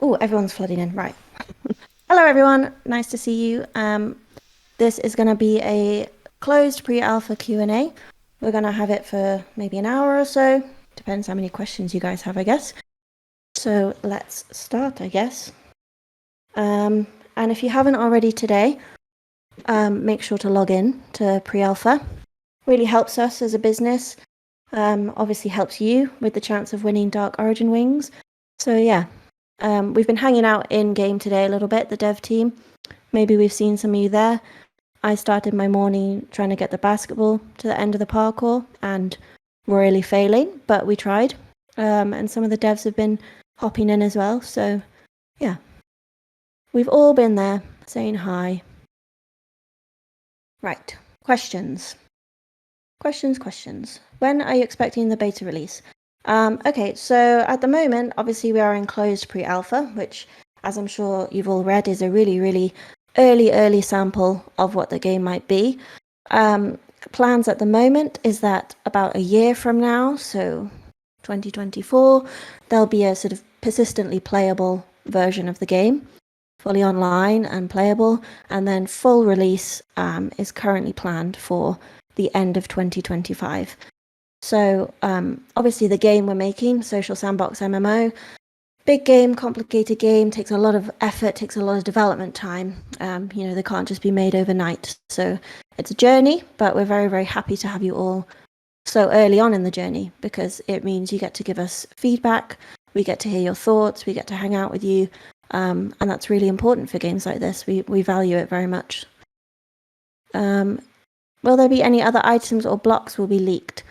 Oh, everyone's flooding in. Right. Hello, everyone. Nice to see you. This is going to be a closed pre-alpha Q&A. We're going to have it for maybe an hour or so. Depends how many questions you guys have, I guess. So let's start, I guess. And if you haven't already today, make sure to log in to pre-alpha. Really helps us as a business. Obviously helps you with the chance of winning Dark Origin Wings. So yeah, we've been hanging out in game today a little bit, the dev team. Maybe we've seen some of you there. I started my morning trying to get the basketball to the end of the parkour and royally failing, but we tried. And some of the devs have been hopping in as well. So yeah, we've all been there saying hi. Right, questions. Questions. When are you expecting the beta release? Okay, so at the moment, obviously we are in closed pre-alpha, which, as I'm sure you've all read, is a really early sample of what the game might be. Plans at the moment is that about a year from now, so 2024, there'll be a sort of persistently playable version of the game, fully online and playable, and then full release is currently planned for the end of 2025. So obviously the game we're making, Social Sandbox MMO, big game, complicated game, takes a lot of effort, takes a lot of development time. They can't just be made overnight. So it's a journey, but we're very happy to have you all so early on in the journey because it means you get to give us feedback, we get to hear your thoughts, we get to hang out with you, and that's really important for games like this. We value it very much. Will there be any other items or blocks will be leaked?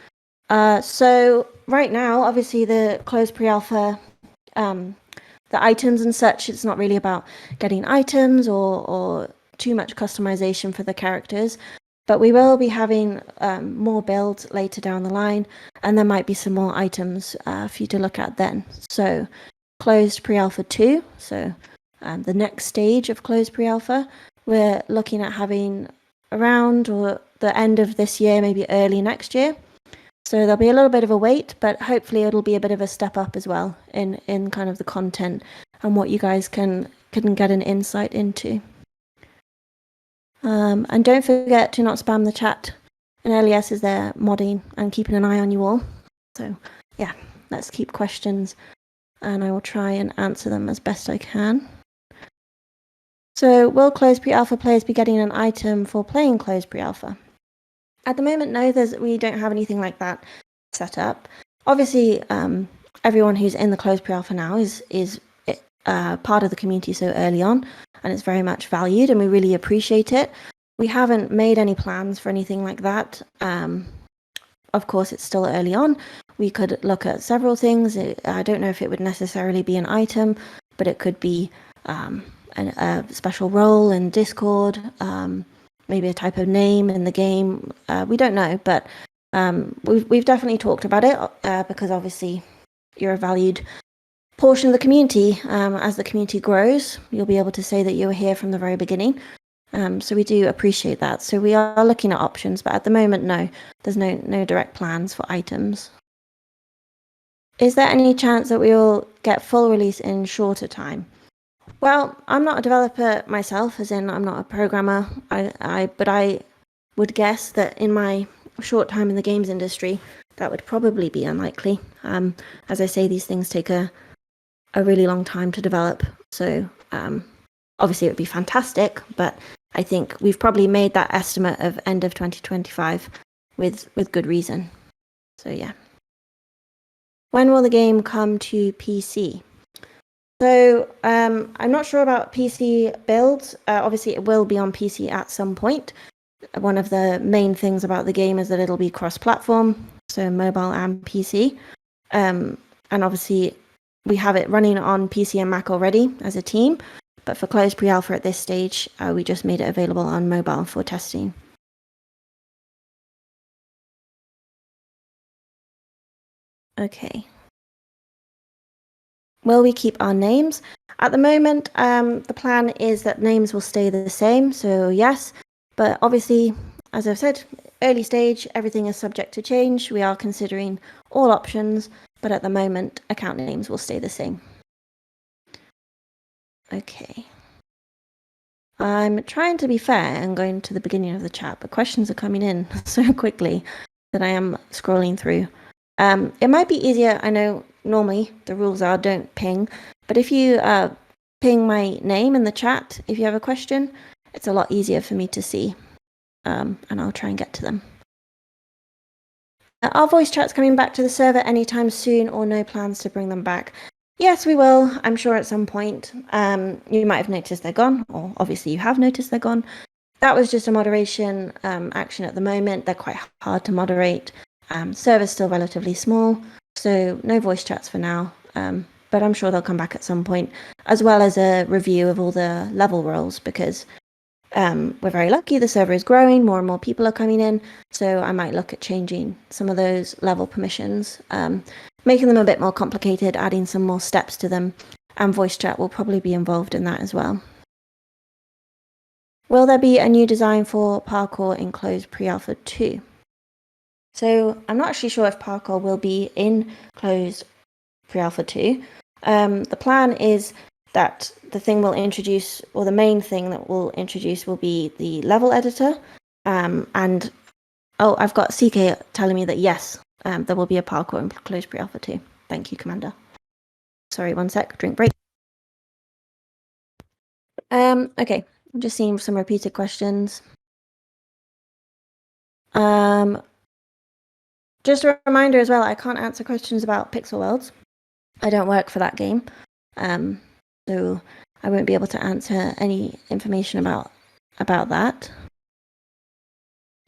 So right now, obviously the closed pre-alpha, the items and such, it's not really about getting items or too much customization for the characters. But we will be having more builds later down the line, and there might be some more items for you to look at then. So closed pre-alpha 2, so the next stage of closed pre-alpha, we're looking at having around or the end of this year, maybe early next year. So there'll be a little bit of a wait, but hopefully it'll be a bit of a step up as well in kind of the content and what you guys can get an insight into. And don't forget to not spam the chat. And LES is there modding and keeping an eye on you all. So yeah, let's keep questions and I will try and answer them as best I can. So will closed pre-alpha players be getting an item for playing closed pre-alpha? At the moment, no, we don't have anything like that set up. Obviously, everyone who's in the closed pre-alpha now is part of the community so early on, and it's very much valued, and we really appreciate it. We haven't made any plans for anything like that. Of course, it's still early on. We could look at several things. I don't know if it would necessarily be an item, but it could be a special role in Discord, maybe a type of name in the game. We don't know, but we've definitely talked about it because obviously you're a valued portion of the community. As the community grows, you'll be able to say that you were here from the very beginning. So we do appreciate that. So we are looking at options, but at the moment, no, there's no direct plans for items. Is there any chance that we will get full release in shorter time? Well, I'm not a developer myself, as in I'm not a programmer. But I would guess that in my short time in the games industry, that would probably be unlikely. As I say, these things take a really long time to develop. So obviously it would be fantastic, but I think we've probably made that estimate of end of 2025 with good reason. So yeah. When will the game come to PC? So I'm not sure about PC builds. Obviously, it will be on PC at some point. One of the main things about the game is that it'll be cross-platform, so mobile and PC. And obviously, we have it running on PC and Mac already as a team. But for closed pre-alpha at this stage, we just made it available on mobile for testing. Okay. Will we keep our names? At the moment, the plan is that names will stay the same, so yes. But obviously, as I've said, early stage, everything is subject to change. We are considering all options, but at the moment, account names will stay the same. Okay. I'm trying to be fair and going to the beginning of the chat, but questions are coming in so quickly that I am scrolling through. It might be easier. I know normally the rules are don't ping, but if you ping my name in the chat, if you have a question, it's a lot easier for me to see, and I'll try and get to them. Are voice chats coming back to the server anytime soon, or no plans to bring them back? Yes, we will. I'm sure at some point. You might have noticed they're gone, or obviously you have noticed they're gone. That was just a moderation action at the moment. They're quite hard to moderate. Server's still relatively small, so no voice chats for now. But I'm sure they'll come back at some point, as well as a review of all the level roles, because we're very lucky. The server is growing. More and more people are coming in. So I might look at changing some of those level permissions, making them a bit more complicated, adding some more steps to them. And voice chat will probably be involved in that as well. Will there be a new design for parkour in closed pre-alpha 2? So I'm not actually sure if parkour will be in closed pre-alpha 2. The plan is that the thing we'll introduce, or the main thing that we'll introduce, will be the level editor. And oh, I've got Siskea telling me that yes, there will be a parkour in closed pre-alpha 2. Thank you, Commander. Sorry, one sec, drink break. Okay, I'm just seeing some repeated questions. Just a reminder as well, I can't answer questions about Pixel Worlds. I don't work for that game, so I won't be able to answer any information about that.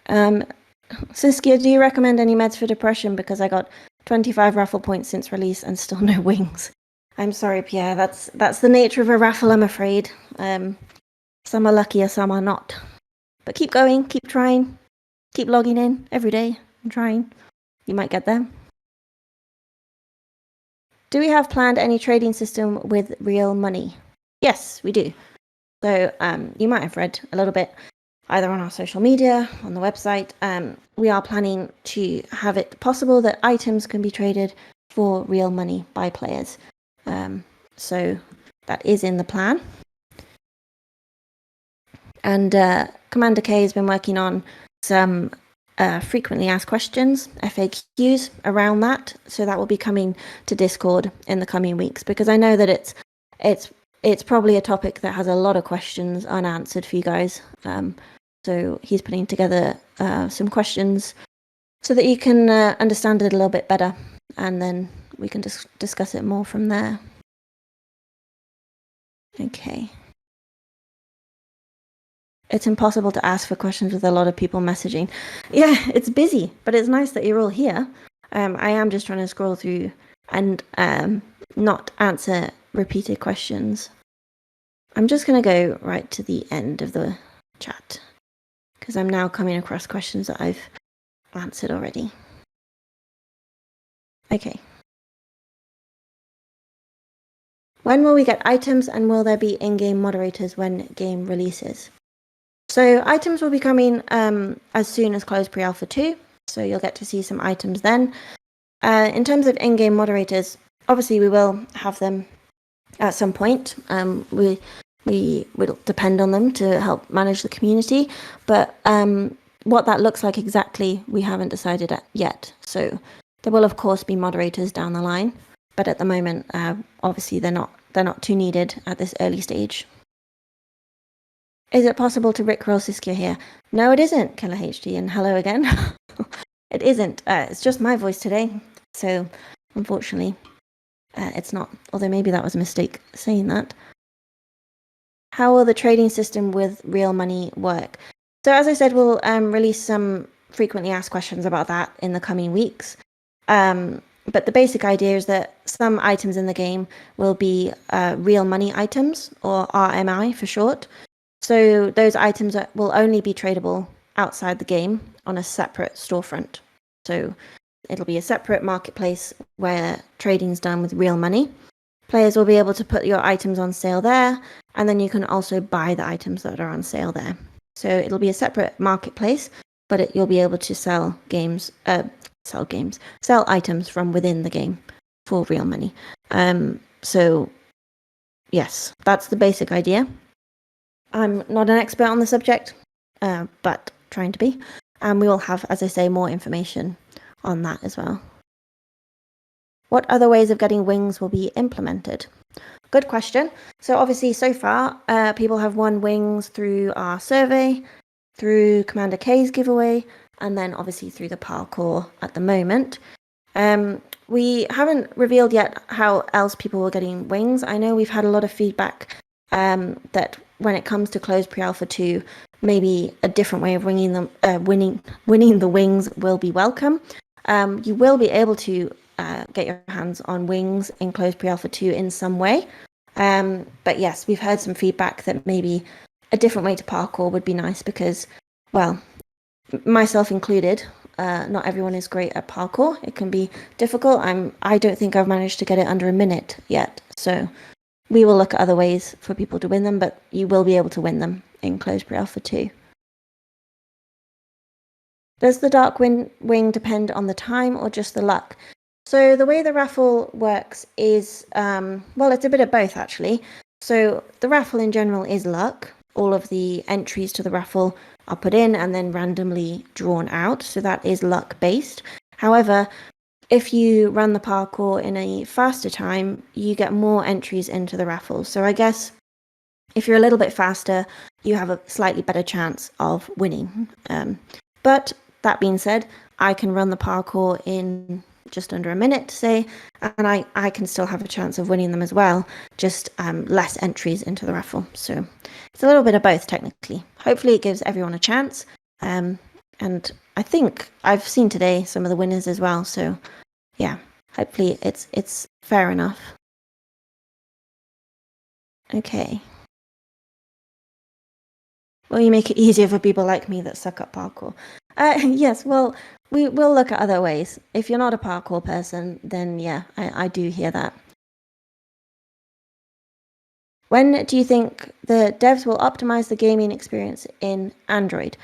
Siskea, do you recommend any meds for depression? Because I got 25 raffle points since release and still no wings. I'm sorry, Pierre. That's the nature of a raffle, I'm afraid. Some are luckier, some are not. But keep going, keep trying, keep logging in every day and trying. You might get there. Do we have planned any trading system with real money? Yes, we do. So you might have read a little bit either on our social media, on the website. We are planning to have it possible that items can be traded for real money by players. So that is in the plan. And Commander K has been working on some frequently asked questions, FAQs around that. So that will be coming to Discord in the coming weeks, because I know that it's probably a topic that has a lot of questions unanswered for you guys. So he's putting together some questions so that you can understand it a little bit better, and then we can discuss it more from there. Okay. It's impossible to ask for questions with a lot of people messaging. Yeah, it's busy, but it's nice that you're all here. I am just trying to scroll through and not answer repeated questions. I'm just going to go right to the end of the chat, because I'm now coming across questions that I've answered already. Okay. When will we get items, and will there be in-game moderators when game releases? So items will be coming as soon as closed pre-alpha 2, so you'll get to see some items then. In terms of in-game moderators, obviously we will have them at some point. We will depend on them to help manage the community, but what that looks like exactly, we haven't decided yet. So there will of course be moderators down the line, but at the moment, obviously they're not too needed at this early stage. Is it possible to rickroll Siskea here? No, it isn't, Killer HD, and hello again. It isn't. It's just my voice today, so unfortunately, it's not. Although maybe that was a mistake saying that. How will the trading system with real money work? So as I said, we'll release some frequently asked questions about that in the coming weeks. But the basic idea is that some items in the game will be real money items, or RMI for short. So those items will only be tradable outside the game on a separate storefront. So it'll be a separate marketplace where trading's done with real money. Players will be able to put your items on sale there, and then you can also buy the items that are on sale there. So it'll be a separate marketplace, but you'll be able to sell items from within the game for real money. So yes, that's the basic idea. I'm not an expert on the subject, but trying to be. And we will have, as I say, more information on that as well. What other ways of getting wings will be implemented? Good question. So obviously, so far, people have won wings through our survey, through Commander K's giveaway, and then obviously through the parkour at the moment. We haven't revealed yet how else people were getting wings. I know we've had a lot of feedback that when it comes to closed pre-alpha 2, maybe a different way of winning the wings will be welcome. You will be able to get your hands on wings in closed pre-alpha 2 in some way. But yes, we've heard some feedback that maybe a different way to parkour would be nice because, well, myself included, not everyone is great at parkour. It can be difficult. I don't think I've managed to get it under a minute yet. So we will look at other ways for people to win them, but you will be able to win them in closed pre-alpha 2. Does the dark wing depend on the time or just the luck? So the way the raffle works is, well, it's a bit of both actually. So the raffle in general is luck. All of the entries to the raffle are put in and then randomly drawn out. So that is luck based. However, if you run the parkour in a faster time, you get more entries into the raffle. So I guess if you're a little bit faster, you have a slightly better chance of winning. But that being said, I can run the parkour in just under a minute, say, and I can still have a chance of winning them as well, just less entries into the raffle. So it's a little bit of both, technically. Hopefully it gives everyone a chance. And I think I've seen today some of the winners as well. So yeah, hopefully it's fair enough. Okay. Will you make it easier for people like me that suck at parkour? Yes, well, we will look at other ways. If you're not a parkour person, then yeah, I do hear that. When do you think the devs will optimize the gaming experience in Android?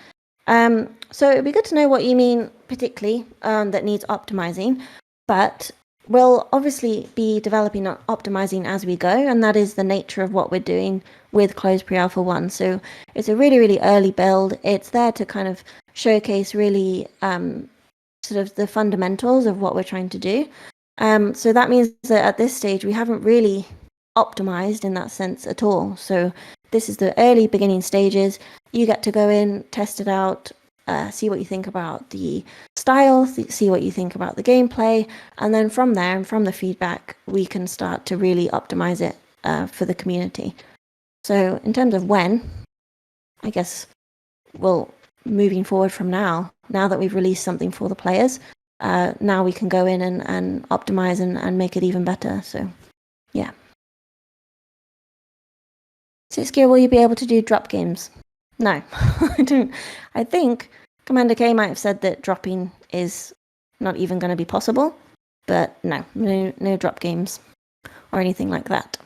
So it'd be good to know what you mean particularly that needs optimizing, but we'll obviously be developing and optimizing as we go, and that is the nature of what we're doing with Closed Pre-Alpha 1. So it's a really, really early build. It's there to kind of showcase really sort of the fundamentals of what we're trying to do. So that means that at this stage, we haven't really optimized in that sense at all. So this is the early beginning stages. You get to go in, test it out, see what you think about the style, see what you think about the gameplay, and then from there and from the feedback, we can start to really optimize it for the community. So in terms of when, I guess, well, moving forward from now that we've released something for the players, now we can go in and optimize and make it even better. So yeah. Siskea, will you be able to do drop games? No, I don't. I think Commander K might have said that dropping is not even going to be possible, but no drop games or anything like that.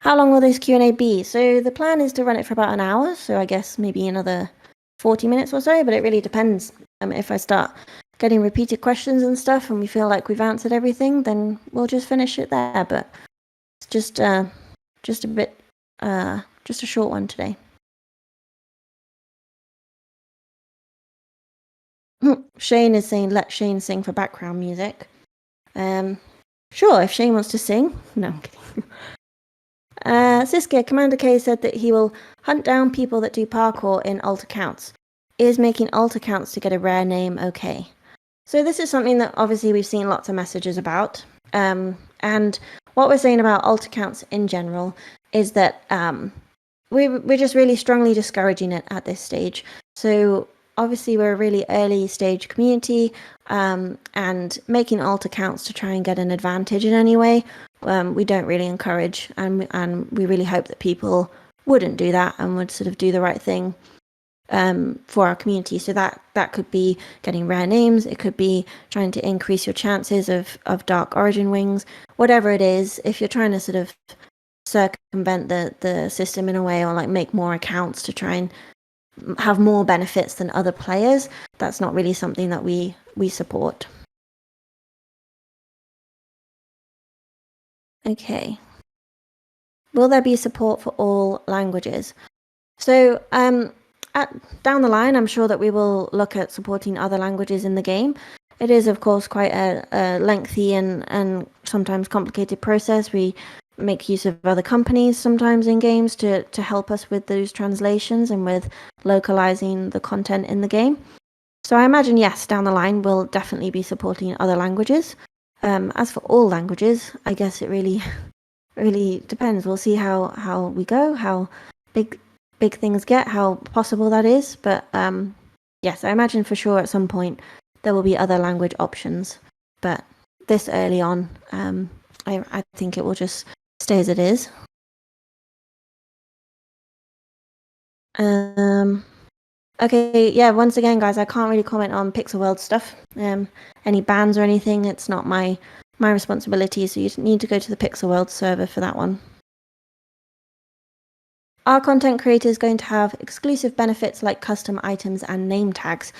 How long will this Q&A be? So the plan is to run it for about an hour, so I guess maybe another 40 minutes or so, but it really depends. If I start getting repeated questions and stuff and we feel like we've answered everything, then we'll just finish it there, but it's just a bit, just a short one today. Shane is saying, let Shane sing for background music. Sure, if Shane wants to sing. No, I'm kidding. Siskea, Commander K said that he will hunt down people that do parkour in alt accounts. Is making alt accounts to get a rare name okay? So this is something that obviously we've seen lots of messages about. And what we're saying about alt accounts in general is that we're just really strongly discouraging it at this stage. So obviously we're a really early stage community, and making alt accounts to try and get an advantage in any way, we don't really encourage, and we really hope that people wouldn't do that and would sort of do the right thing for our community. So that could be getting rare names, it could be trying to increase your chances of dark origin wings, whatever it is. If you're trying to sort of circumvent the system in a way, or like make more accounts to try and have more benefits than other players, that's not really something that we support. Okay. Will there be support for all languages? So down the line, I'm sure that we will look at supporting other languages in the game. It is, of course, quite a lengthy and sometimes complicated process. We make use of other companies sometimes in games to help us with those translations and with localizing the content in the game. So I imagine, yes, down the line, we'll definitely be supporting other languages. As for all languages, I guess it really depends. We'll see how we go, how big things get, how possible that is. But yes, I imagine for sure at some point there will be other language options. But this early on, I think it will just stay as it is. Okay, yeah, once again, guys, I can't really comment on Pixel World stuff. Any bans or anything, it's not my responsibility, so you need to go to the Pixel World server for that one. Are content creators going to have exclusive benefits like custom items and name tags?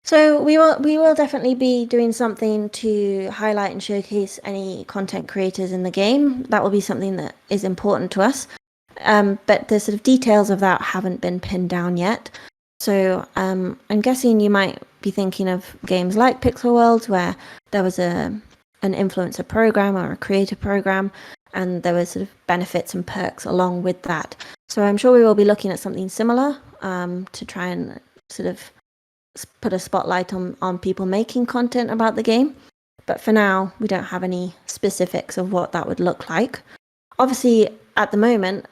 So we will definitely be doing something to highlight and showcase any content creators in the game. That will be something that is important to us. But the sort of details of that haven't been pinned down yet. So I'm guessing you might be thinking of games like Pixel World, where there was an influencer program or a creator program, and there were sort of benefits and perks along with that. So I'm sure we will be looking at something similar to try and sort of put a spotlight on people making content about the game. But for now, we don't have any specifics of what that would look like. Obviously, at the moment,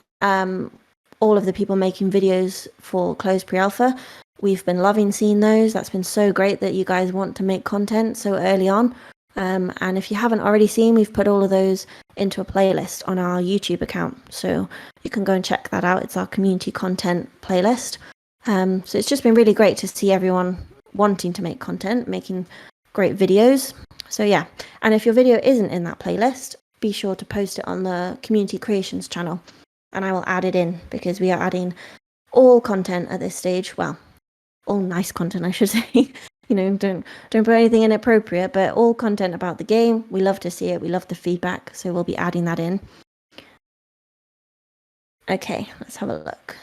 all of the people making videos for closed pre-alpha, we've been loving seeing those. That's been so great that you guys want to make content so early on. And if you haven't already seen, we've put all of those into a playlist on our YouTube account. So you can go and check that out. It's our community content playlist. So it's just been really great to see everyone wanting to make content, making great videos. So yeah, and if your video isn't in that playlist, be sure to post it on the community creations channel, and I will add it in because we are adding all content at this stage. Well, all nice content, I should say. Don't put anything inappropriate, but all content about the game. We love to see it. We love the feedback, so we'll be adding that in. Okay, let's have a look.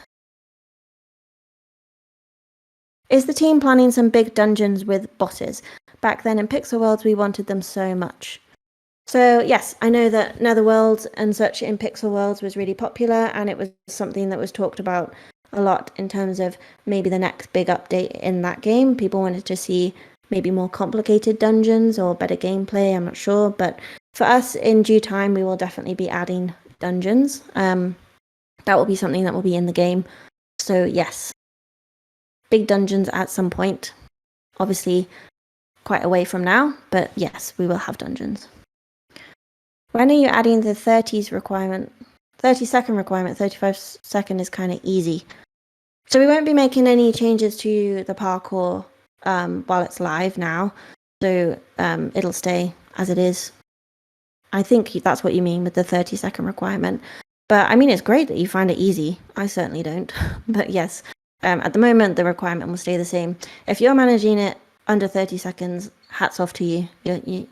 Is the team planning some big dungeons with bosses? Back then in Pixel Worlds, we wanted them so much. So yes, I know that Netherworld and such in Pixel Worlds was really popular, and it was something that was talked about a lot in terms of maybe the next big update in that game. People wanted to see maybe more complicated dungeons or better gameplay, I'm not sure. But for us, in due time, we will definitely be adding dungeons. That will be something that will be in the game. So yes, big dungeons at some point. Obviously, quite away from now, but yes, we will have dungeons. When are you adding the 30s requirement? 30-second requirement, 35-second is kind of easy. So we won't be making any changes to the parkour while it's live now. So it'll stay as it is. I think that's what you mean with the 30-second requirement. But I mean, it's great that you find it easy. I certainly don't. But yes, at the moment, the requirement will stay the same. If you're managing it under 30 seconds, hats off to you.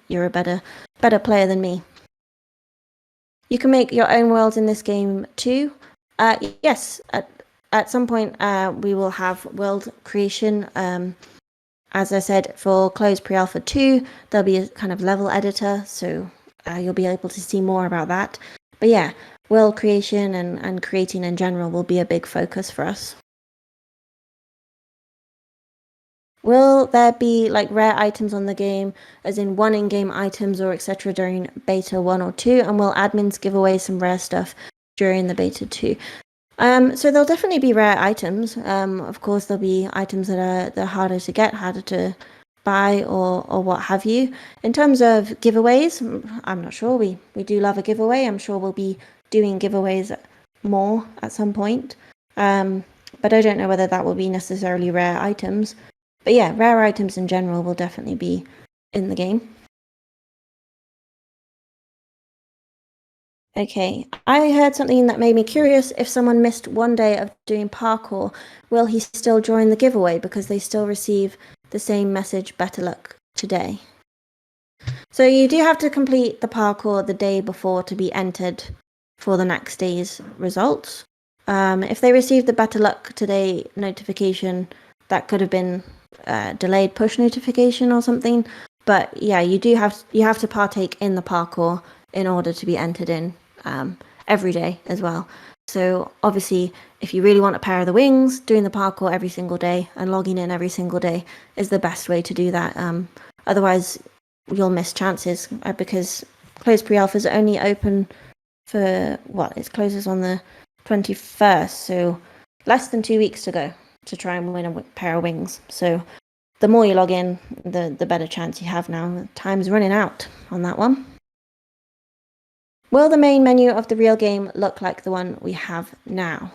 You're a better player than me. You can make your own worlds in this game too. Yes, at some point we will have world creation. As I said, for closed pre-alpha 2, there'll be a kind of level editor, so you'll be able to see more about that. But yeah, world creation and creating in general will be a big focus for us. Will there be like rare items on the game, as in one in-game items or etc. during beta 1 or 2? And will admins give away some rare stuff during the beta 2? So there'll definitely be rare items. Of course, there'll be items that are harder to get, harder to buy or what have you. In terms of giveaways, I'm not sure. We do love a giveaway. I'm sure we'll be doing giveaways more at some point. But I don't know whether that will be necessarily rare items. But yeah, rare items in general will definitely be in the game. Okay, I heard something that made me curious. If someone missed one day of doing parkour, will he still join the giveaway because they still receive the same message, better luck today? So you do have to complete the parkour the day before to be entered for the next day's results. If they received the better luck today notification, that could have been delayed push notification or something. But yeah, you have to partake in the parkour in order to be entered in every day as well. So obviously, if you really want a pair of the wings, doing the parkour every single day and logging in every single day is the best way to do that. Otherwise, you'll miss chances because closed pre-alpha is only open for what? It closes on the 21st, so less than 2 weeks to go to try and win a pair of wings. So the more you log in, the better chance you have now. Time's running out on that one. Will the main menu of the real game look like the one we have now?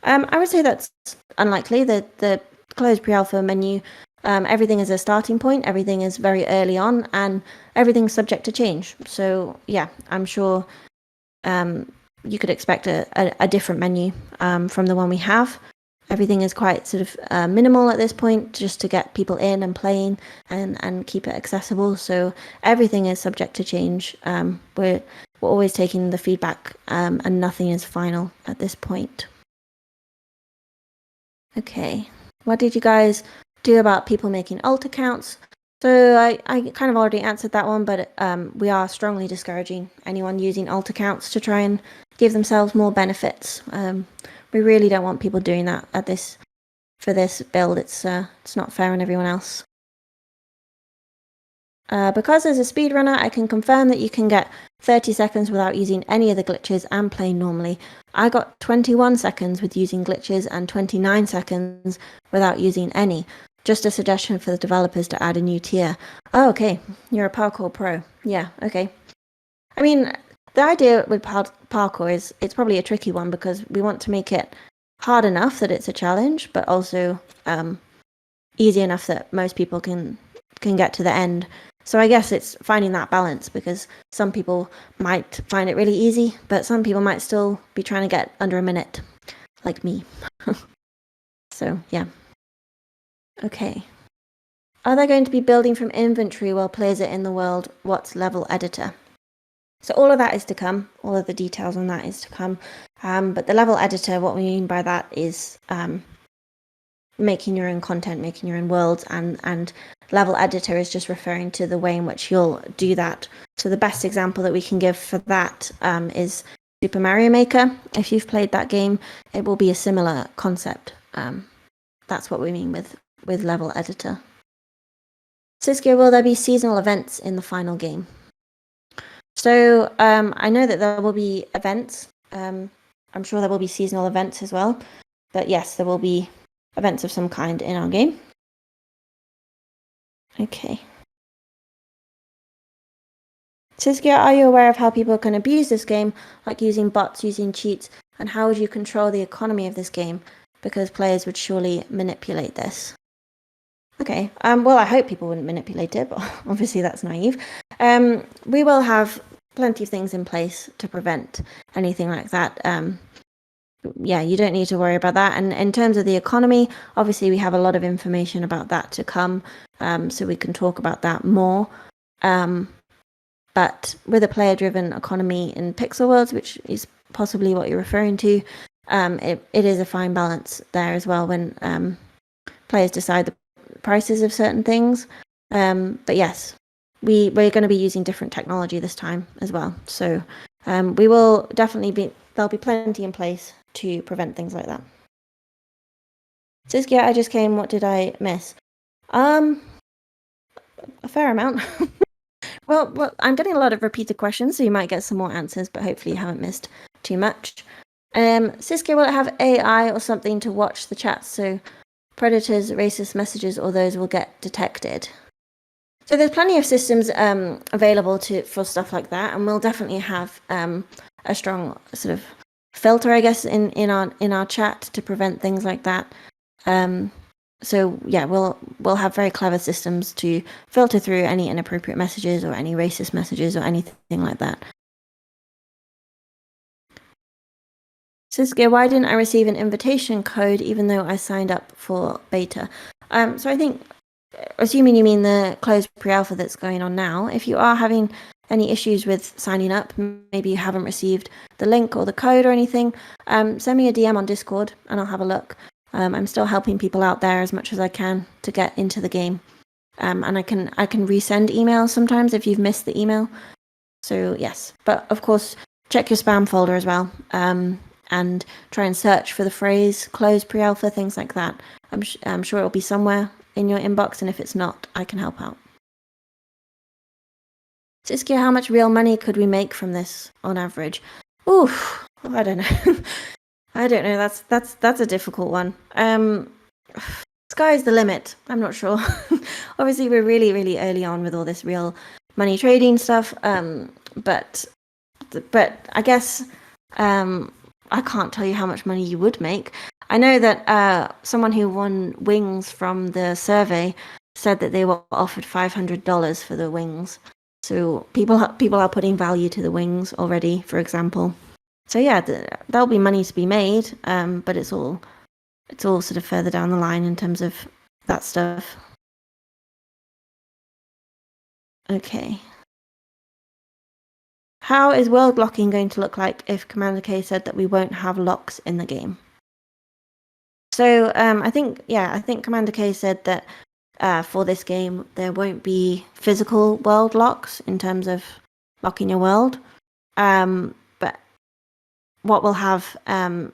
I would say that's unlikely. The closed pre-alpha menu, everything is a starting point, everything is very early on, and everything's subject to change. So yeah, I'm sure you could expect a different menu from the one we have. Everything is quite sort of minimal at this point, just to get people in and playing and keep it accessible. So everything is subject to change. We're always taking the feedback, and nothing is final at this point. Okay, what did you guys do about people making alt accounts? So I kind of already answered that one, but we are strongly discouraging anyone using alt accounts to try and give themselves more benefits. We really don't want people doing that for this build. It's not fair on everyone else. Because as a speedrunner, I can confirm that you can get 30 seconds without using any of the glitches and play normally. I got 21 seconds with using glitches and 29 seconds without using any. Just a suggestion for the developers to add a new tier. Oh, okay. You're a parkour pro. Yeah, okay. I mean, the idea with parkour is it's probably a tricky one because we want to make it hard enough that it's a challenge, but also easy enough that most people can get to the end. So I guess it's finding that balance because some people might find it really easy, but some people might still be trying to get under a minute, like me. So, yeah. Okay. Are they going to be building from inventory while players are in the world? What's level editor? So all of that is to come. All of the details on that is to come. But the level editor, what we mean by that is making your own content, making your own worlds, and level editor is just referring to the way in which you'll do that. So the best example that we can give for that is Super Mario Maker. If you've played that game, it will be a similar concept. That's what we mean with level editor. Siskea, will there be seasonal events in the final game? So I know that there will be events. I'm sure there will be seasonal events as well. But yes, there will be events of some kind in our game. Okay. Siskea, are you aware of how people can abuse this game, like using bots, using cheats, and how would you control the economy of this game? Because players would surely manipulate this. Okay, well, I hope people wouldn't manipulate it, but obviously that's naive. We will have plenty of things in place to prevent anything like that. Yeah, you don't need to worry about that. And in terms of the economy, obviously we have a lot of information about that to come, so we can talk about that more. But with a player-driven economy in Pixel Worlds, which is possibly what you're referring to, it is a fine balance there as well when players decide the prices of certain things. But yes, we're going to be using different technology this time as well. So we will definitely there'll be plenty in place to prevent things like that. Siskea, I just came. What did I miss? A fair amount. Well, I'm getting a lot of repeated questions, so you might get some more answers, but hopefully you haven't missed too much. Siskea, will it have AI or something to watch the chat so predators, racist messages, or those will get detected? So there's plenty of systems available for stuff like that, and we'll definitely have a strong sort of filter, I guess, in our chat to prevent things like that. So yeah, we'll have very clever systems to filter through any inappropriate messages or any racist messages or anything like that. Siskea, why didn't I receive an invitation code even though I signed up for beta? So I think, assuming you mean the closed pre-alpha that's going on now, if you are having any issues with signing up, maybe you haven't received the link or the code or anything, send me a DM on Discord and I'll have a look. I'm still helping people out there as much as I can to get into the game. And I can resend emails sometimes if you've missed the email. So yes, but of course, check your spam folder as well. And try and search for the phrase closed pre-alpha, things like that. I'm sure it'll be somewhere in your inbox, and if it's not, I can help out. Siskea, how much real money could we make from this on average? Oof, I don't know. I don't know. That's a difficult one. Sky's the limit. I'm not sure. Obviously, we're really, really early on with all this real money trading stuff. But I guess I can't tell you how much money you would make. I know that someone who won wings from the survey said that they were offered $500 for the wings. So people are putting value to the wings already, for example. So yeah, there'll be money to be made, but it's all sort of further down the line in terms of that stuff. Okay. How is world locking going to look like if Commander K said that we won't have locks in the game? So I think Commander K said that for this game there won't be physical world locks in terms of locking your world. But what we'll have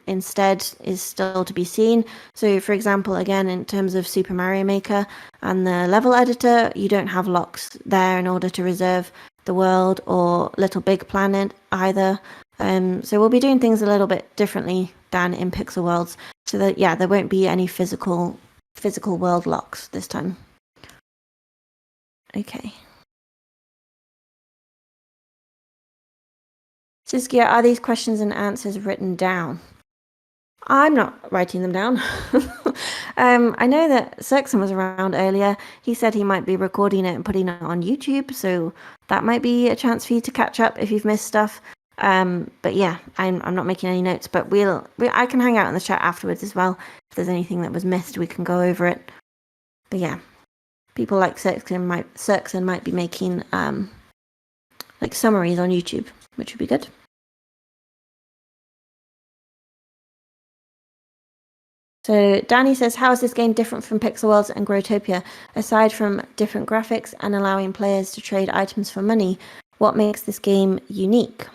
instead is still to be seen. So for example, again, in terms of Super Mario Maker and the level editor, you don't have locks there in order to reserve the world or Little Big Planet either. So we'll be doing things a little bit differently than in Pixel Worlds. So that, yeah, there won't be any physical world locks this time. Okay. Siskea, are these questions and answers written down? I'm not writing them down. I know that Serxan was around earlier. He said he might be recording it and putting it on YouTube, so that might be a chance for you to catch up if you've missed stuff. But yeah, I'm not making any notes, but I can hang out in the chat afterwards as well. If there's anything that was missed, we can go over it. But yeah, people like Serxan might be making like summaries on YouTube, which would be good. So Danny says, how is this game different from Pixel Worlds and Growtopia? Aside from different graphics and allowing players to trade items for money, what makes this game unique?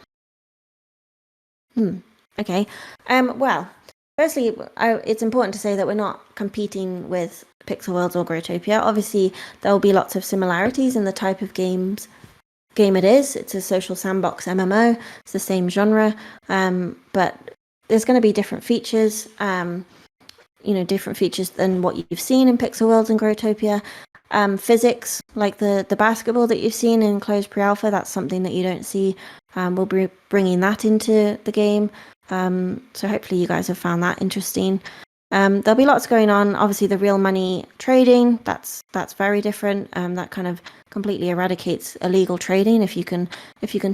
Okay. Well, firstly, it's important to say that we're not competing with Pixel Worlds or Growtopia. Obviously, there will be lots of similarities in the type of game it is. It's a social sandbox MMO. It's the same genre, but there's going to be different features. Different features than what you've seen in Pixel Worlds and Growtopia. Physics, like the basketball that you've seen in closed pre-alpha, that's something that you don't see. We'll be bringing that into the game. So hopefully you guys have found that interesting. There'll be lots going on. Obviously, the real money trading, that's very different. That kind of completely eradicates illegal trading. If you can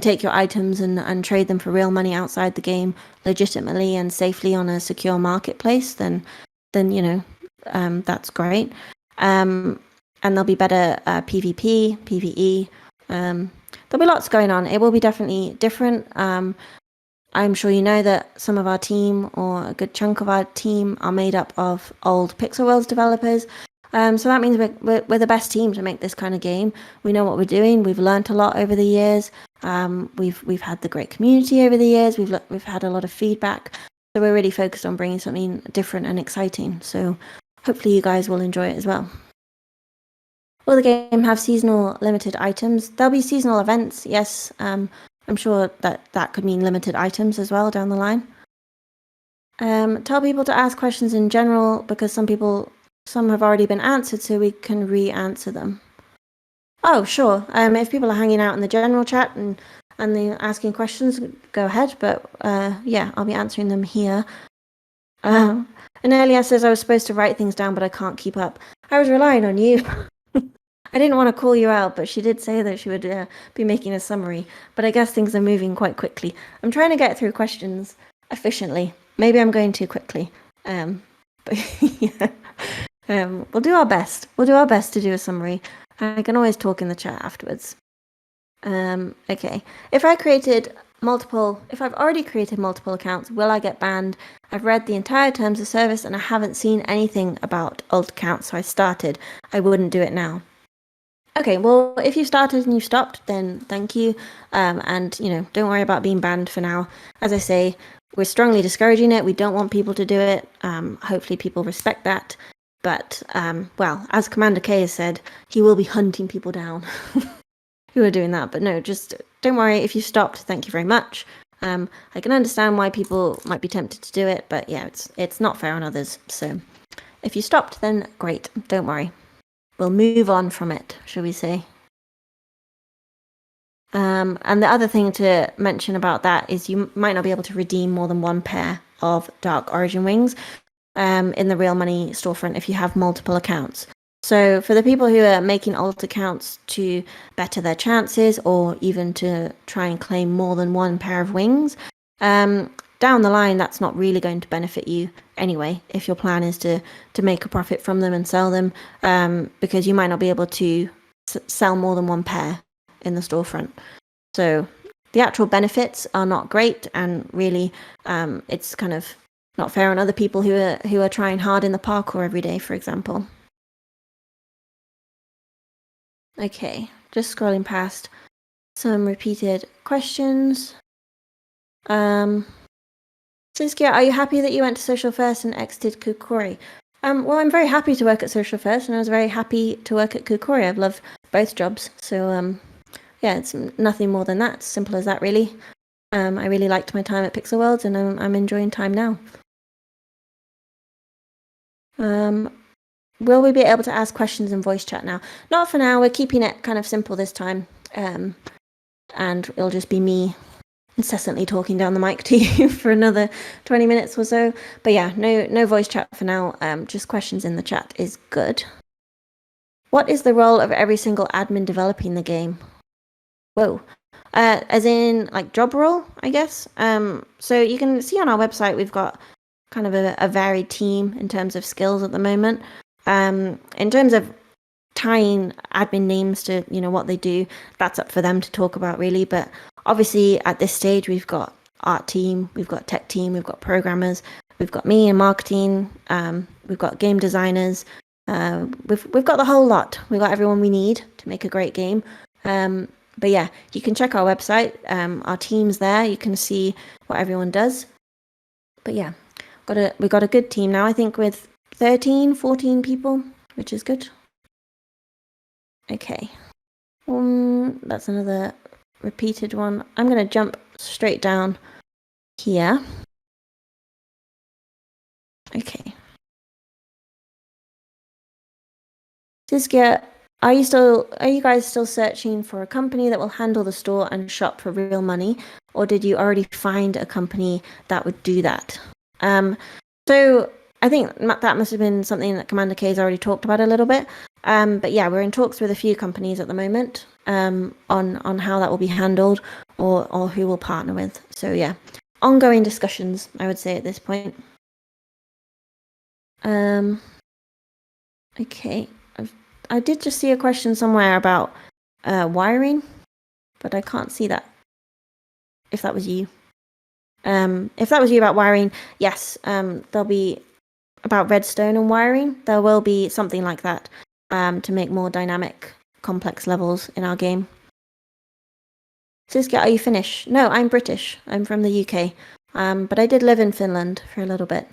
take your items and trade them for real money outside the game legitimately and safely on a secure marketplace, then that's great. And there'll be better PvP, PvE. There'll be lots going on. It will be definitely different. I'm sure you know that some of our team, or a good chunk of our team, are made up of old Pixel Worlds developers. So that means we're the best team to make this kind of game. We know what we're doing. We've learnt a lot over the years. We've had the great community over the years. We've had a lot of feedback. So we're really focused on bringing something different and exciting. So hopefully you guys will enjoy it as well. Will the game have seasonal limited items? There'll be seasonal events, yes. I'm sure that could mean limited items as well down the line. Tell people to ask questions in general, because some have already been answered, so we can re-answer them. Oh, sure. If people are hanging out in the general chat and they're asking questions, go ahead. But yeah, I'll be answering them here. And Elia says I was supposed to write things down, but I can't keep up. I was relying on you. I didn't want to call you out, but she did say that she would be making a summary. But I guess things are moving quite quickly. I'm trying to get through questions efficiently. Maybe I'm going too quickly. But yeah. We'll do our best. We'll do our best to do a summary. I can always talk in the chat afterwards. Okay. If I've already created multiple accounts, will I get banned? I've read the entire terms of service and I haven't seen anything about alt accounts, so I started. I wouldn't do it now. Okay, well, if you started and you stopped, then thank you. And, don't worry about being banned for now. As I say, we're strongly discouraging it. We don't want people to do it. Hopefully people respect that. But, well, as Commander K has said, he will be hunting people down who are doing that. But no, just don't worry. If you stopped, thank you very much. I can understand why people might be tempted to do it, but yeah, it's not fair on others. So if you stopped, then great. Don't worry. We'll move on from it, shall we say. And the other thing to mention about that is you might not be able to redeem more than one pair of Dark Origin wings in the real money storefront if you have multiple accounts. So for the people who are making alt accounts to better their chances or even to try and claim more than one pair of wings, down the line, that's not really going to benefit you anyway, if your plan is to make a profit from them and sell them, because you might not be able to sell more than one pair in the storefront. So the actual benefits are not great, and really it's kind of not fair on other people who are trying hard in the parkour every day, for example. Okay, just scrolling past some repeated questions. Siskea, are you happy that you went to Social First and exited Kukuri? Well, I'm very happy to work at Social First, and I was very happy to work at Kukuri. I've loved both jobs, so yeah, it's nothing more than that. Simple as that, really. I really liked my time at Pixel Worlds, and I'm enjoying time now. Will we be able to ask questions in voice chat now? Not for now. We're keeping it kind of simple this time, and it'll just be me incessantly talking down the mic to you for another 20 minutes or so. But yeah, no voice chat for now. Just questions in the chat is good. What is the role of every single admin developing the game? Whoa. As in like job role, I guess. So you can see on our website we've got kind of a varied team in terms of skills at the moment. In terms of tying admin names to what they do, that's up for them to talk about, really. But obviously at this stage we've got art team, we've got tech team, we've got programmers, we've got me in marketing, we've got game designers, we've got the whole lot. We've got everyone we need to make a great game. But yeah, you can check our website, our team's there, you can see what everyone does. But yeah, we've got a good team now, I think, with 14 people, which is good. Okay, that's another repeated one. I'm going to jump straight down here. Okay. Siskea, are you guys still searching for a company that will handle the store and shop for real money, or did you already find a company that would do that? So I think that must have been something that Commander K has already talked about a little bit. But yeah, we're in talks with a few companies at the moment on how that will be handled or who we'll partner with. So yeah, ongoing discussions, I would say, at this point. Okay, I did just see a question somewhere about wiring, but I can't see that. If that was you. If that was you about wiring, yes, there'll be about redstone and wiring. There will be something like that to make more dynamic, complex levels in our game. Siskea, are you Finnish? No, I'm British. I'm from the UK. But I did live in Finland for a little bit.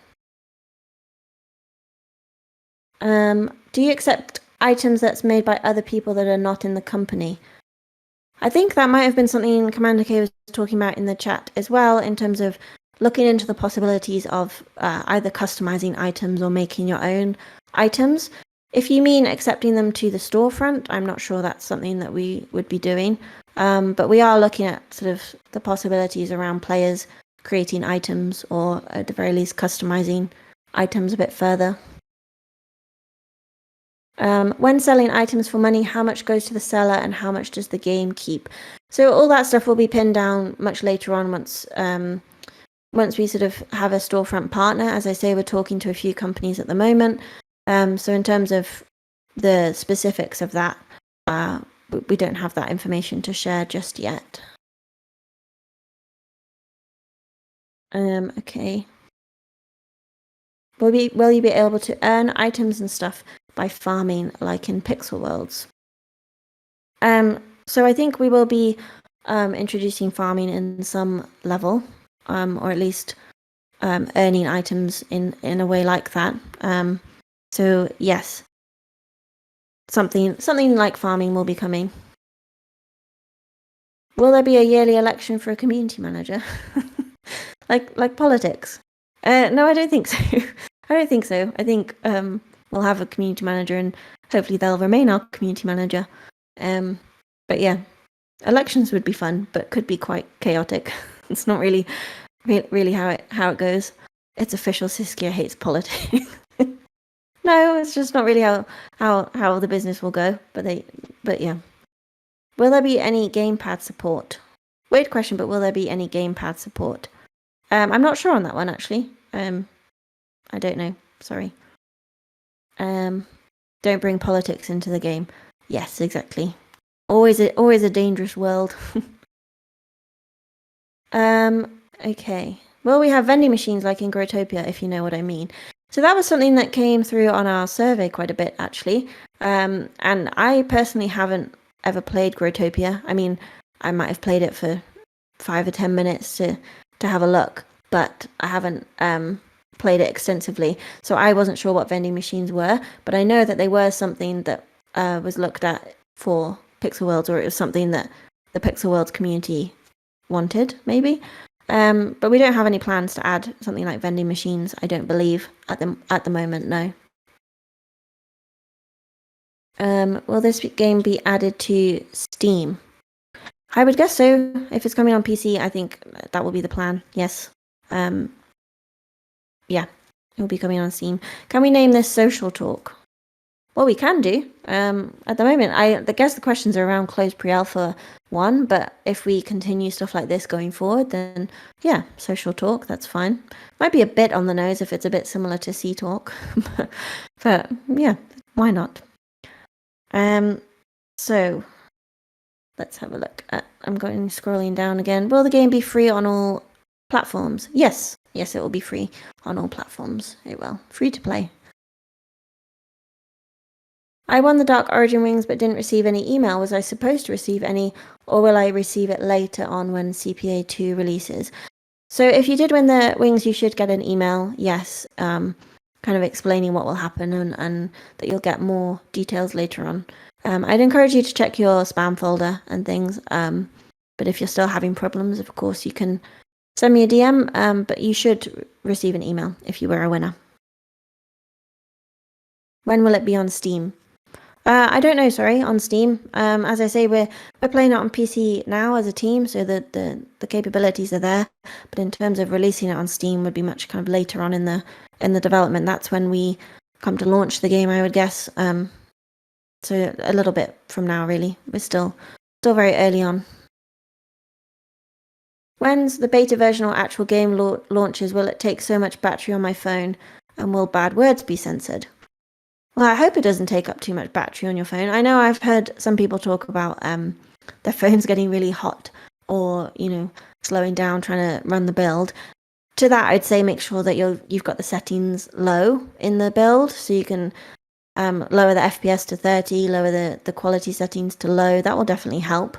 Do you accept items that's made by other people that are not in the company? I think that might have been something Commander K was talking about in the chat as well, in terms of looking into the possibilities of either customizing items or making your own items. If you mean accepting them to the storefront, I'm not sure that's something that we would be doing. But we are looking at sort of the possibilities around players creating items, or at the very least customizing items a bit further. When selling items for money, how much goes to the seller and how much does the game keep? So all that stuff will be pinned down much later on once we sort of have a storefront partner. As I say, we're talking to a few companies at the moment. So in terms of the specifics of that, we don't have that information to share just yet. Okay. Will you be able to earn items and stuff by farming like in Pixel Worlds? So I think we will be introducing farming in some level, or at least earning items in a way like that. So yes, something like farming will be coming. Will there be a yearly election for a community manager? like politics? No, I don't think so. I don't think so. I think we'll have a community manager, and hopefully they'll remain our community manager. But yeah, elections would be fun, but could be quite chaotic. It's not really how it goes. It's official. Siskea hates politics. No, it's just not really how the business will go. But yeah. Will there be any gamepad support? Weird question, but will there be any gamepad support? I'm not sure on that one actually. I don't know. Sorry. Don't bring politics into the game. Yes, exactly. Always a dangerous world. Okay. Well, we have vending machines like in Growtopia, if you know what I mean. So that was something that came through on our survey quite a bit, actually. And I personally haven't ever played Growtopia. I mean, I might have played it for 5 or 10 minutes to have a look, but I haven't played it extensively. So I wasn't sure what vending machines were, but I know that they were something that was looked at for Pixel Worlds, or it was something that the Pixel Worlds community wanted, maybe. But we don't have any plans to add something like vending machines, I don't believe, at the moment, no. Will this game be added to Steam? I would guess so. If it's coming on PC, I think that will be the plan, yes. Yeah, it will be coming on Steam. Can we name this Social Talk? Well, we can do. At the moment, I guess the questions are around closed pre-alpha 1, but if we continue stuff like this going forward, then yeah, Social Talk, that's fine. Might be a bit on the nose if it's a bit similar to Sea Talk, but yeah, why not? So let's have a look. I'm scrolling down again. Will the game be free on all platforms? Yes, it will be free on all platforms. It will. Free to play. I won the Dark Origin Wings but didn't receive any email. Was I supposed to receive any, or will I receive it later on when CPA 2 releases? So if you did win the wings, you should get an email, yes, kind of explaining what will happen and that you'll get more details later on. I'd encourage you to check your spam folder and things, but if you're still having problems, of course, you can send me a DM, but you should receive an email if you were a winner. When will it be on Steam? I don't know, sorry, on Steam. As I say, we're playing it on PC now as a team, so the capabilities are there. But in terms of releasing it on Steam would be much kind of later on in the development. That's when we come to launch the game, I would guess. So a little bit from now, really. We're still very early on. When's the beta version or actual game launches? Will it take so much battery on my phone, and will bad words be censored? Well, I hope it doesn't take up too much battery on your phone. I know I've heard some people talk about their phones getting really hot, or slowing down trying to run the build. To that, I'd say make sure that you've got the settings low in the build, so you can lower the FPS to 30, lower the quality settings to low. That will definitely help.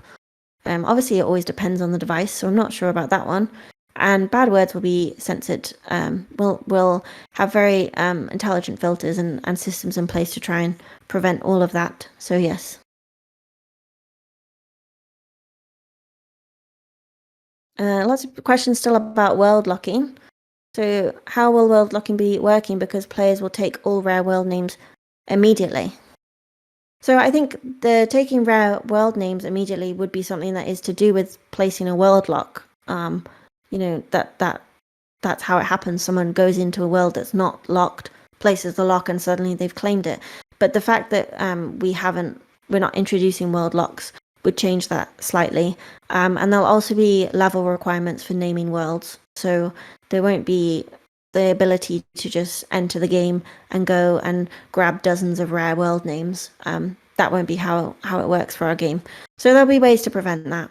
Obviously, it always depends on the device, so I'm not sure about that one. And bad words will be censored. We'll have very intelligent filters and systems in place to try and prevent all of that. So yes. Lots of questions still about world locking. So how will world locking be working? Because players will take all rare world names immediately. So I think the taking rare world names immediately would be something that is to do with placing a world lock. That's how it happens. Someone goes into a world that's not locked, places the lock, and suddenly they've claimed it. But the fact that we're not introducing world locks would change that slightly. And there'll also be level requirements for naming worlds. So there won't be the ability to just enter the game and go and grab dozens of rare world names. that won't be how it works for our game. So there'll be ways to prevent that.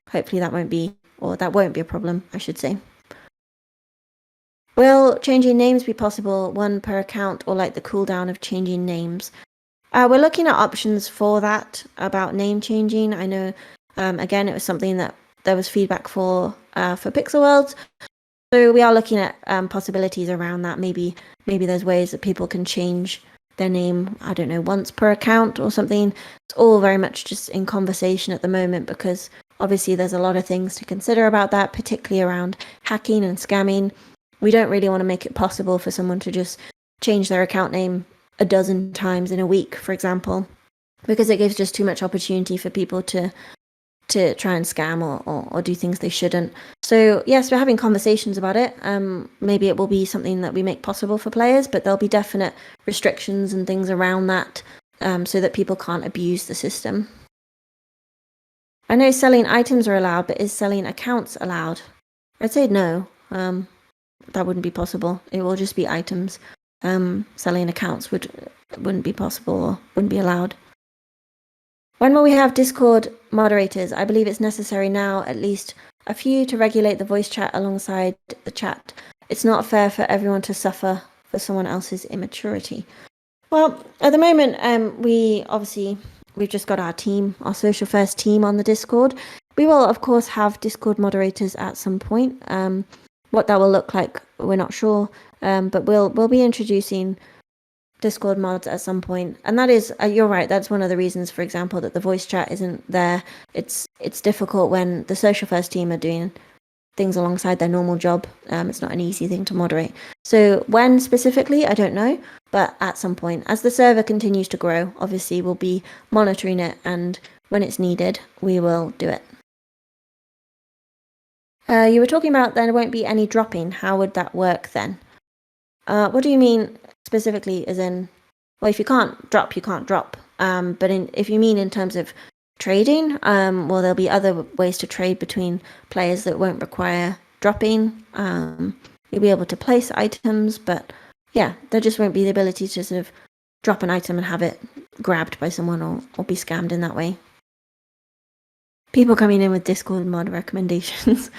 Hopefully that won't be a problem, I should say. Will changing names be possible, one per account, or like the cooldown of changing names? We're looking at options for that about name changing. I know, again, it was something that there was feedback for Pixel Worlds. So we are looking at possibilities around that. Maybe there's ways that people can change their name, I don't know, once per account or something. It's all very much just in conversation at the moment, because obviously there's a lot of things to consider about that, particularly around hacking and scamming. We don't really want to make it possible for someone to just change their account name a dozen times in a week, for example, because it gives just too much opportunity for people to try and scam or do things they shouldn't. So yes, we're having conversations about it. Maybe it will be something that we make possible for players, but there'll be definite restrictions and things around that, so that people can't abuse the system. I know selling items are allowed, but is selling accounts allowed? I'd say no. That wouldn't be possible. It will just be items. Selling accounts wouldn't be possible or wouldn't be allowed. When will we have Discord moderators? I believe it's necessary now, at least a few, to regulate the voice chat alongside the chat. It's not fair for everyone to suffer for someone else's immaturity. Well, at the moment, we've just got our team, our social first team on the Discord. We will, of course, have Discord moderators at some point. What that will look like, we're not sure, but we'll be introducing Discord mods at some point, and that is, you're right, that's one of the reasons, for example, that the voice chat isn't there. It's difficult when the social first team are doing things alongside their normal job. It's not an easy thing to moderate. So when specifically, I don't know, but at some point, as the server continues to grow, obviously we'll be monitoring it, and when it's needed, we will do it. You were talking about there won't be any dropping. How would that work then? What do you mean specifically, as in, well, if you can't drop, you can't drop. But if you mean in terms of trading, well, there'll be other ways to trade between players that won't require dropping. You'll be able to place items, but yeah, there just won't be the ability to sort of drop an item and have it grabbed by someone or be scammed in that way. People coming in with Discord mod recommendations.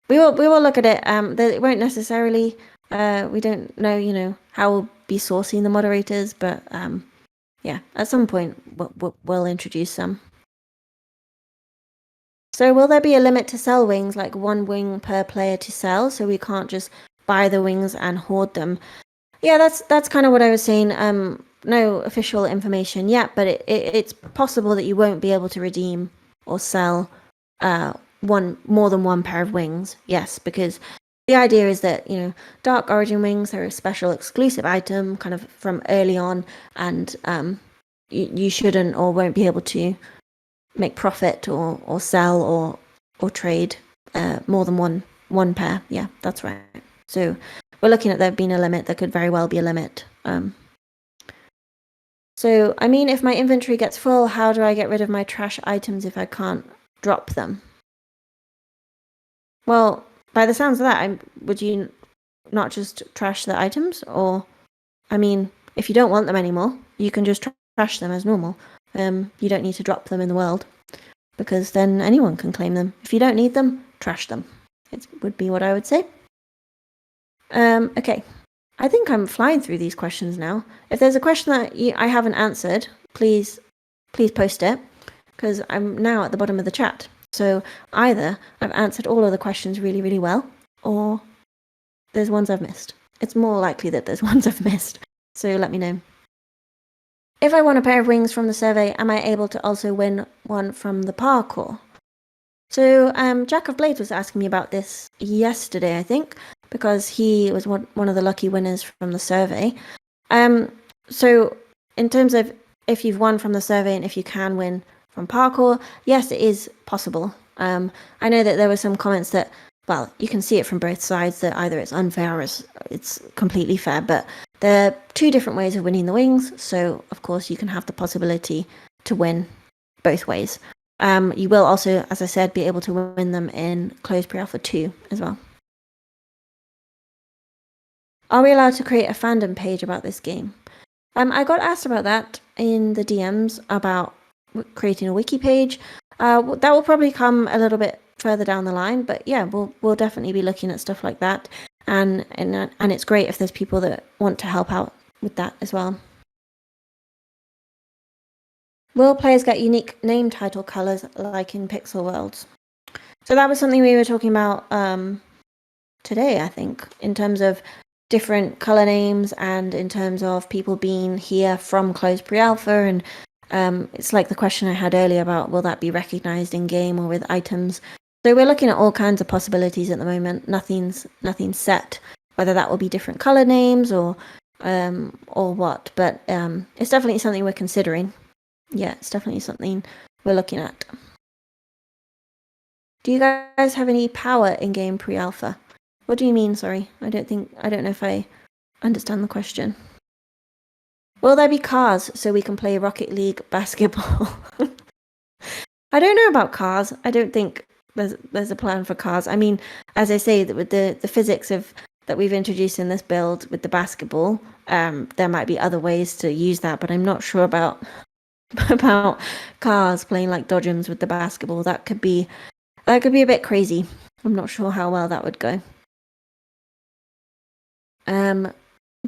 We will look at it. It won't necessarily. We don't know, how we'll be sourcing the moderators, but yeah, at some point we'll introduce some. So will there be a limit to sell wings, like 1 wing per player to sell, so we can't just buy the wings and hoard them? Yeah, that's kind of what I was saying. No official information yet, but it's possible that you won't be able to redeem or sell more than one pair of wings. Yes, because the idea is that, Dark Origin wings are a special exclusive item kind of from early on, and you shouldn't or won't be able to make profit or sell or trade more than one pair. Yeah, that's right. So we're looking at there being a limit. There could very well be a limit. So, I mean, if my inventory gets full, how do I get rid of my trash items if I can't drop them? Well, by the sounds of that, would you not just trash the items? Or, I mean, if you don't want them anymore, you can just trash them as normal. You don't need to drop them in the world, because then anyone can claim them. If you don't need them, trash them. It would be what I would say. Okay. I think I'm flying through these questions now. If there's a question that I haven't answered, please post it, because I'm now at the bottom of the chat. So either I've answered all of the questions really, really well, or there's ones I've missed. It's more likely that there's ones I've missed. So let me know. If I won a pair of wings from the survey, am I able to also win one from the parkour? So Jack of Blades was asking me about this yesterday, I think, because he was one of the lucky winners from the survey. So in terms of if you've won from the survey and if you can win from parkour, yes, it is possible. I know that there were some comments that, well, you can see it from both sides, that either it's unfair or it's completely fair, but there are two different ways of winning the wings, so of course you can have the possibility to win both ways. You will also, as I said, be able to win them in closed pre-alpha 2 as well. Are we allowed to create a fandom page about this game? I got asked about that in the DMs about creating a wiki page. That will probably come a little bit further down the line, but yeah, we'll definitely be looking at stuff like that, and it's great if there's people that want to help out with that as well. Will players get unique name title colors like in Pixel Worlds? So that was something we were talking about today, I think, in terms of different color names and in terms of people being here from closed pre-alpha, and it's like the question I had earlier about will that be recognized in game or with items. So we're looking at all kinds of possibilities at the moment. Nothing's set, whether that will be different color names or what, but it's definitely something we're considering. Yeah, it's definitely something we're looking at. Do you guys have any power in game pre-alpha? What do you mean? Sorry, I don't know if I understand the question. Will there be cars so we can play Rocket League basketball? I don't know about cars. I don't think there's a plan for cars. I mean, as I say, with the physics that we've introduced in this build with the basketball, there might be other ways to use that, but I'm not sure about cars playing like dodgems with the basketball. That could be a bit crazy. I'm not sure how well that would go.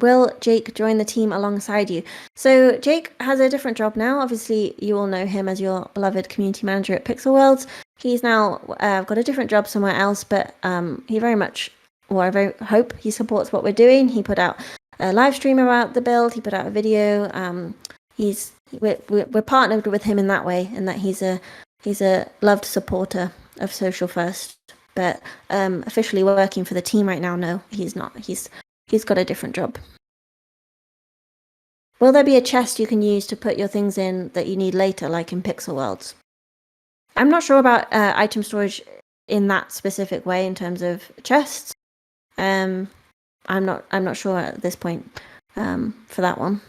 Will Jake join the team alongside you? So Jake has a different job now. Obviously, you all know him as your beloved community manager at Pixel Worlds. He's now got a different job somewhere else, but he very much, or I very hope he supports what we're doing. He put out a live stream about the build. He put out a video. We're partnered with him in that way, and that he's a loved supporter of Social First. But officially working for the team right now, no, he's not. He's got a different job. Will there be a chest you can use to put your things in that you need later, like in Pixel Worlds? I'm not sure about item storage in that specific way in terms of chests. I'm not sure at this point for that one.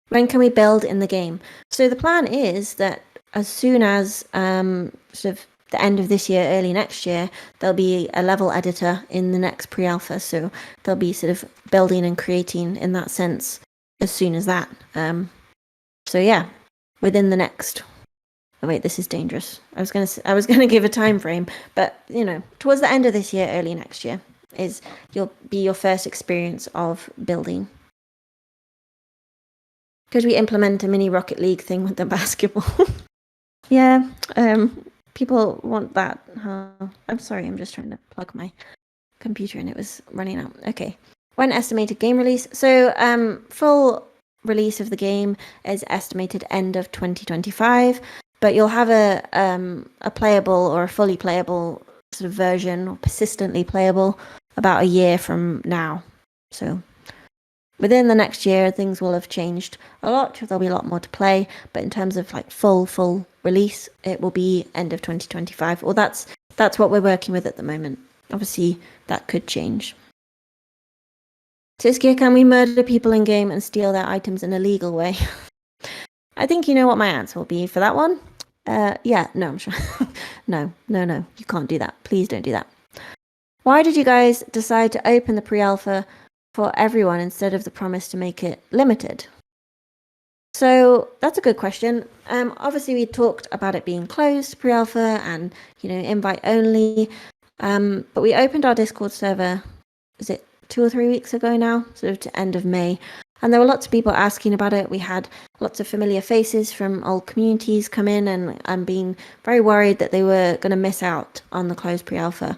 When can we build in the game? So the plan is that as soon as sort of the end of this year, early next year, there'll be a level editor in the next pre-alpha, so they'll be sort of building and creating in that sense as soon as that. So yeah, within the next. Oh wait, this is dangerous. I was gonna give a time frame, but towards the end of this year, early next year you'll be your first experience of building. Could we implement a mini Rocket League thing with the basketball? Yeah. People want that. I'm sorry, I'm just trying to plug my computer and it was running out. Okay. When estimated game release? So full release of the game is estimated end of 2025, but you'll have a playable or a fully playable sort of version, or persistently playable, about a year from now. So within the next year, things will have changed a lot. There'll be a lot more to play, but in terms of like full release, it will be end of 2025. Or that's what we're working with at the moment. Obviously, that could change. Siskea, can we murder people in game and steal their items in a legal way? I think you know what my answer will be for that one. Yeah, no, I'm sure. No, you can't do that. Please don't do that. Why did you guys decide to open the pre-alpha for everyone instead of the promise to make it limited? So that's a good question. Obviously, we talked about it being closed pre-alpha and invite only. But we opened our Discord server. Is it 2 or 3 weeks ago now? Sort of to end of May. And there were lots of people asking about it. We had lots of familiar faces from old communities come in and being very worried that they were going to miss out on the closed pre-alpha.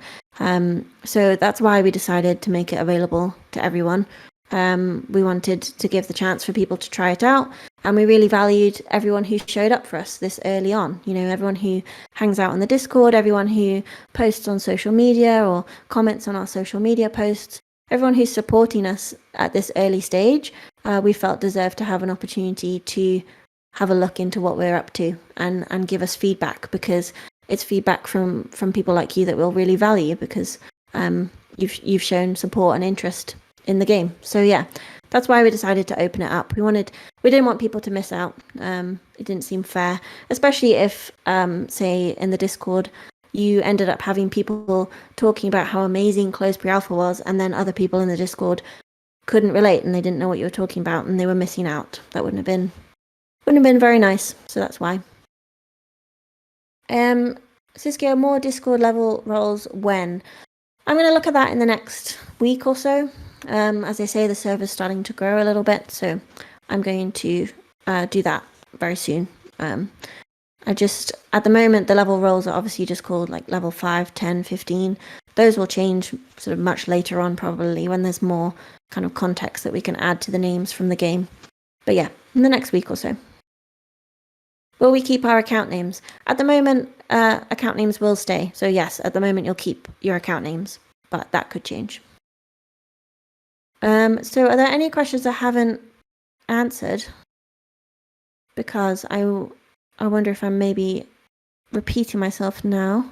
So that's why we decided to make it available to everyone. We wanted to give the chance for people to try it out, and we really valued everyone who showed up for us this early on. Everyone who hangs out on the Discord, everyone who posts on social media or comments on our social media posts, everyone who's supporting us at this early stage, we felt deserved to have an opportunity to have a look into what we're up to and give us feedback, because it's feedback from people like you that we'll really value, because you've shown support and interest in the game. So yeah, that's why we decided to open it up. We didn't want people to miss out. It didn't seem fair, especially if say in the Discord you ended up having people talking about how amazing closed pre-alpha was, and then other people in the Discord couldn't relate and they didn't know what you were talking about and they were missing out. That wouldn't have been very nice. So that's why. Siskea, more Discord level roles when? I'm going to look at that in the next week or so. As I say, the server's starting to grow a little bit, so I'm going to do that very soon. At the moment, the level roles are obviously just called like level 5, 10, 15. Those will change sort of much later on, probably when there's more kind of context that we can add to the names from the game. But yeah, in the next week or so. Will we keep our account names? At the moment, account names will stay. So yes, at the moment you'll keep your account names, but that could change. So are there any questions I haven't answered? Because I wonder if I'm maybe repeating myself now.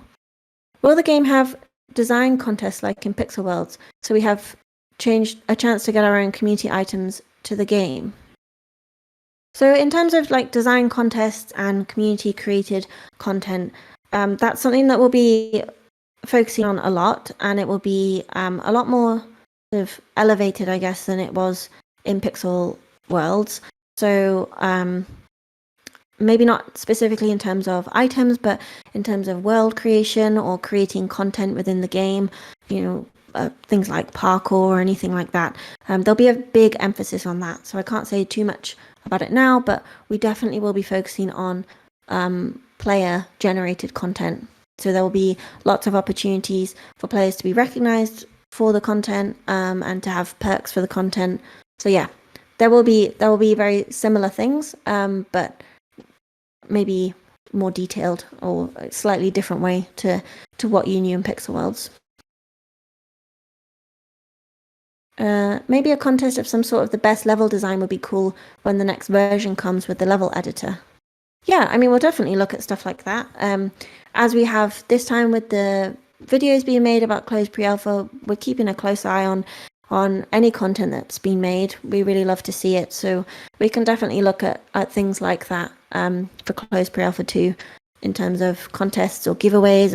Will the game have design contests like in Pixel Worlds? So we have changed a chance to get our own community items to the game. So in terms of like design contests and community created content, that's something that we'll be focusing on a lot, and it will be a lot more sort of elevated, I guess, than it was in Pixel Worlds. So maybe not specifically in terms of items, but in terms of world creation or creating content within the game, things like parkour or anything like that. There'll be a big emphasis on that. So I can't say too much about it now, but we definitely will be focusing on player generated content. So there will be lots of opportunities for players to be recognized for the content and to have perks for the content. So yeah, there will be very similar things, but maybe more detailed or a slightly different way to what you knew in Pixel Worlds. Maybe a contest of some sort of the best level design would be cool when the next version comes with the level editor. Yeah, I mean, we'll definitely look at stuff like that. As we have this time with the videos being made about closed pre-alpha, we're keeping a close eye on any content that's been made. We really love to see it. So we can definitely look at things like that for closed pre-alpha too, in terms of contests or giveaways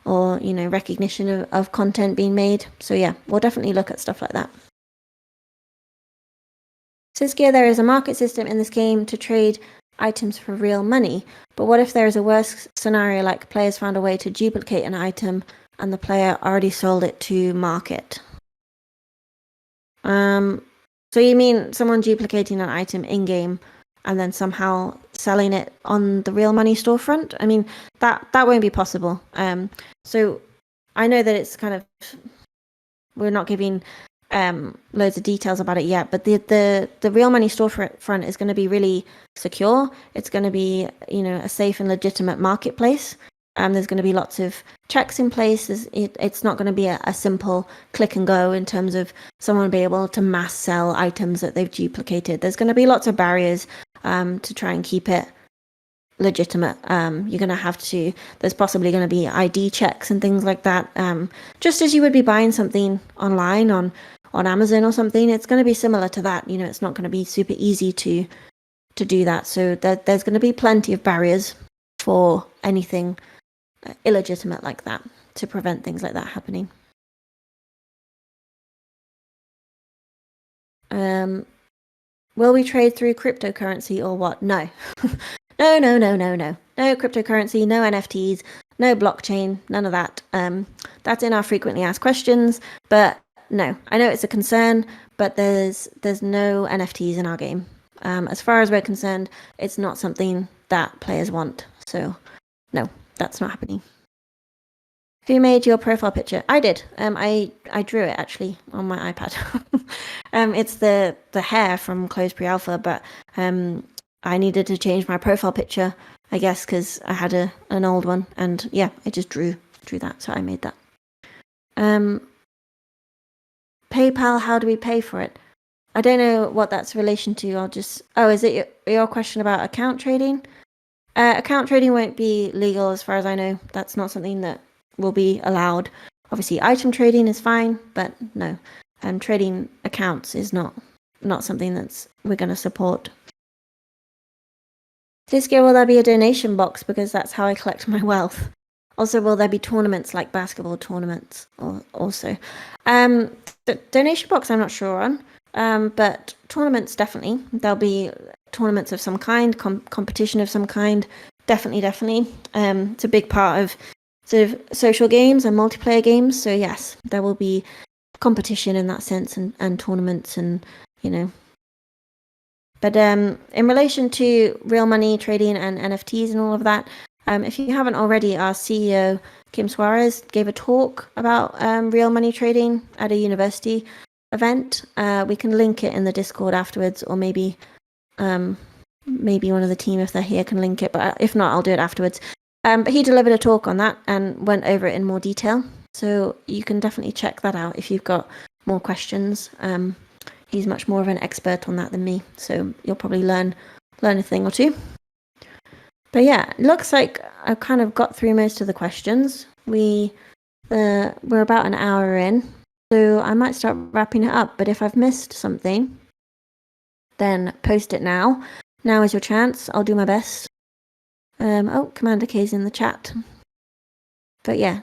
or recognition of content being made. So yeah, we'll definitely look at stuff like that. Siskea, there is a market system in this game to trade items for real money, but what if there is a worse scenario, like players found a way to duplicate an item and the player already sold it to market? So you mean someone duplicating an item in-game and then somehow selling it on the real money storefront? I mean, that won't be possible. So I know that it's kind of, we're not giving loads of details about it yet, but the real money storefront is going to be really secure. It's going to be a safe and legitimate marketplace. There's going to be lots of checks in place. It's not going to be a simple click and go in terms of someone be able to mass sell items that they've duplicated. There's going to be lots of barriers to try and keep it legitimate. You're going to have to, there's possibly going to be ID checks and things like that. Just as you would be buying something online on Amazon or something, it's going to be similar to that. It's not going to be super easy to do that. So there's going to be plenty of barriers for anything illegitimate like that to prevent things like that happening. Will we trade through cryptocurrency or what? No. No. No cryptocurrency, no NFTs, no blockchain, none of that. That's in our frequently asked questions, but no. I know it's a concern, but there's no NFTs in our game. As far as we're concerned, it's not something that players want. So no, that's not happening. Who made your profile picture? I did. I drew it actually on my iPad. It's the hair from closed pre-alpha, but I needed to change my profile picture, I guess, because I had an old one, and yeah, I just drew that, so I made that. PayPal, how do we pay for it? I don't know what that's in relation to. Is it your question about account trading? Account trading won't be legal as far as I know. That's not something that will be allowed. Obviously, item trading is fine, but no, trading accounts is not something that's we're going to support. This year, will there be a donation box, because that's how I collect my wealth? Also, will there be tournaments like basketball tournaments? Also, the donation box I'm not sure on. But tournaments, definitely. There'll be tournaments of some kind, competition of some kind. Definitely. It's a big part of sort of social games and multiplayer games. So yes, there will be competition in that sense and tournaments and, you know. But in relation to real money trading and NFTs and all of that, if you haven't already, our CEO, Kim Soares, gave a talk about real money trading at a university event. We can link it in the Discord afterwards, or maybe one of the team, if they're here, can link it. But if not, I'll do it afterwards. But he delivered a talk on that and went over it in more detail. So you can definitely check that out if you've got more questions. He's much more of an expert on that than me, so you'll probably learn a thing or two. But yeah, it looks like I've kind of got through most of the questions. We're about an hour in, so I might start wrapping it up. But if I've missed something, then post it now. Now is your chance. I'll do my best. Commander K's in the chat. But yeah,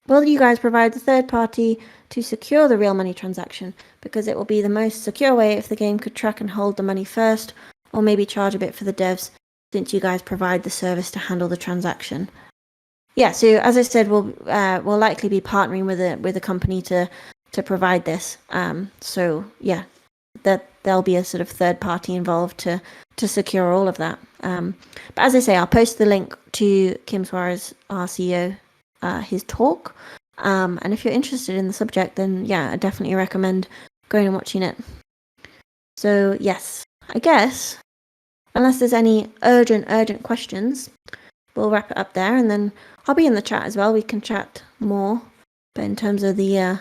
will you guys provide the third party to secure the real money transaction? Because it will be the most secure way if the game could track and hold the money first, or maybe charge a bit for the devs, since you guys provide the service to handle the transaction. Yeah, so as I said, we'll likely be partnering with a company to provide this. So yeah, that there'll be a sort of third party involved to secure all of that. But as I say, I'll post the link to Kim Soares, our CEO, his talk. And if you're interested in the subject, then yeah, I definitely recommend going and watching it. So yes, I guess, unless there's any urgent questions, we'll wrap it up there, and then I'll be in the chat as well. We can chat more. But in terms of the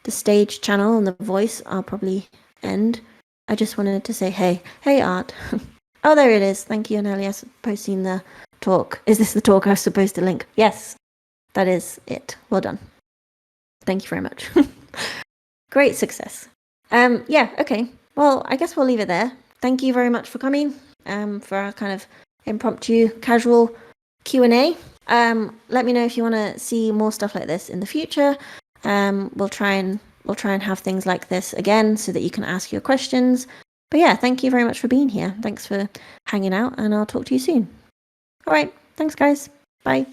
stage channel and the voice, I'll probably end. I just wanted to say hey Art. Oh, there it is. Thank you, Anelias, for posting the talk. Is this the talk I was supposed to link? Yes, that is it. Well done. Thank you very much. Great success. Yeah, okay. Well, I guess we'll leave it there. Thank you very much for coming. For our kind of impromptu, casual Q&A. Let me know if you want to see more stuff like this in the future. We'll try and have things like this again so that you can ask your questions. But yeah, thank you very much for being here. Thanks for hanging out, and I'll talk to you soon. All right. Thanks, guys. Bye.